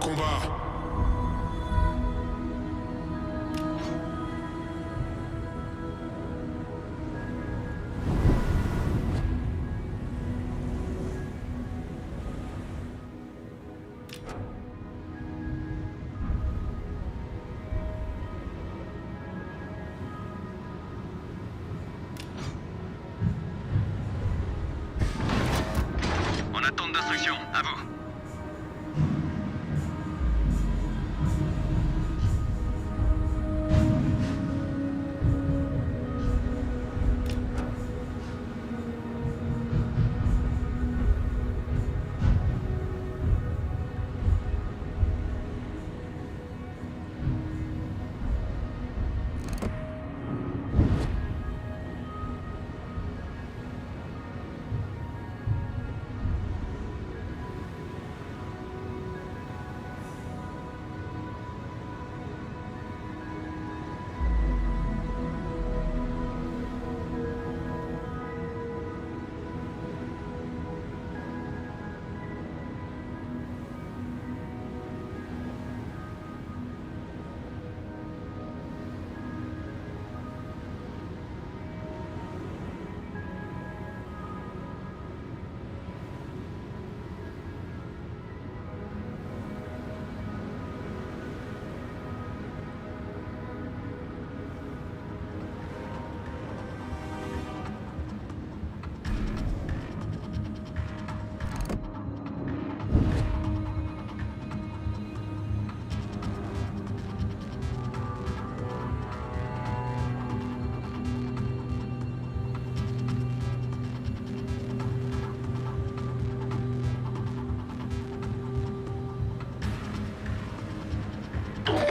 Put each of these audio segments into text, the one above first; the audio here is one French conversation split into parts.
combat. En attente d'instruction, à vous.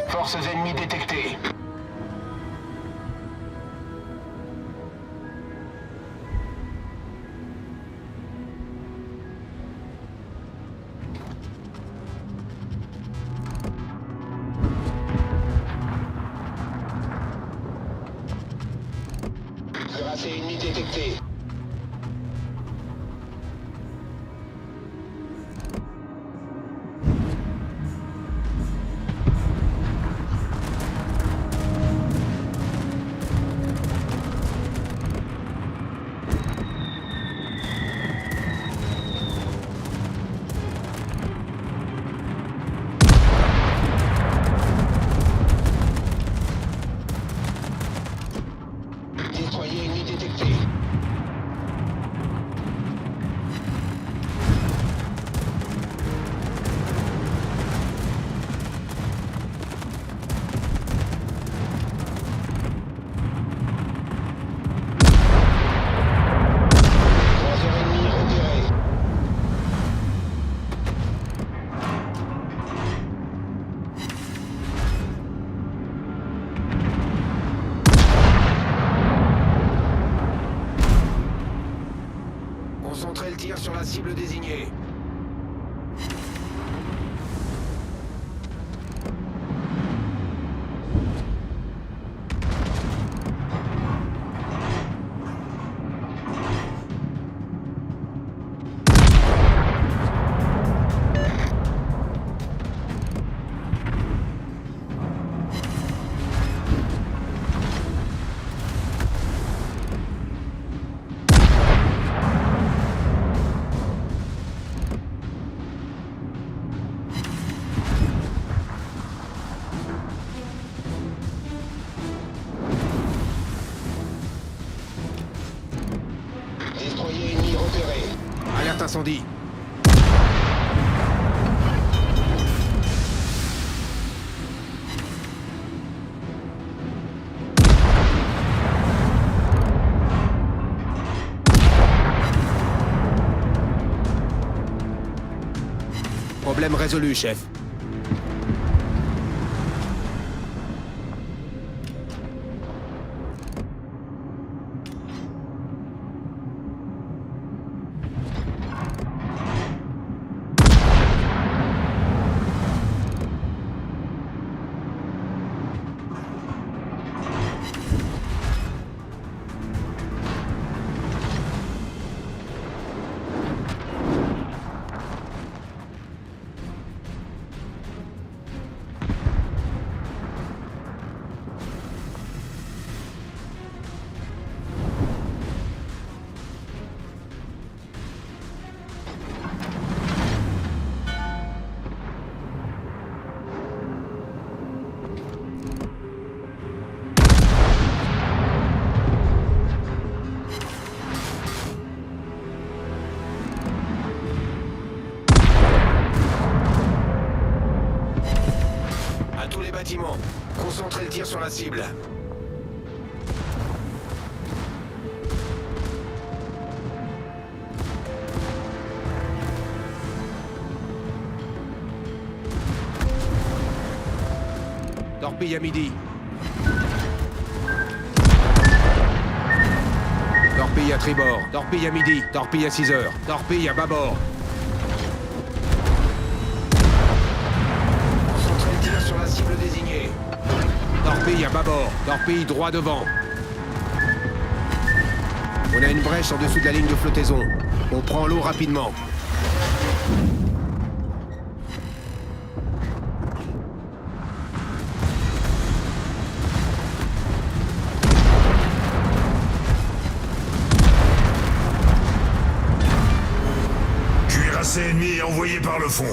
Forces ennemies détectées. Cuirassé ennemi détecté. Destroyer ennemi détecté. Croiseur ennemi repéré. Concentrez le tir sur la cible désignée. Destroyer ennemi repéré. Alerte incendie. Problème résolu, chef. bâtiment. Concentrez le tir sur la cible. Torpille à midi. Torpille à tribord. Torpille à midi. Torpille à 6 heures. Torpille à bâbord. Concentrez le tir sur la cible désignée. Torpille à bâbord. Torpille droit devant. On a une brèche en dessous de la ligne de flottaison. On prend l'eau rapidement. Cuirassé ennemi envoyé par le fond.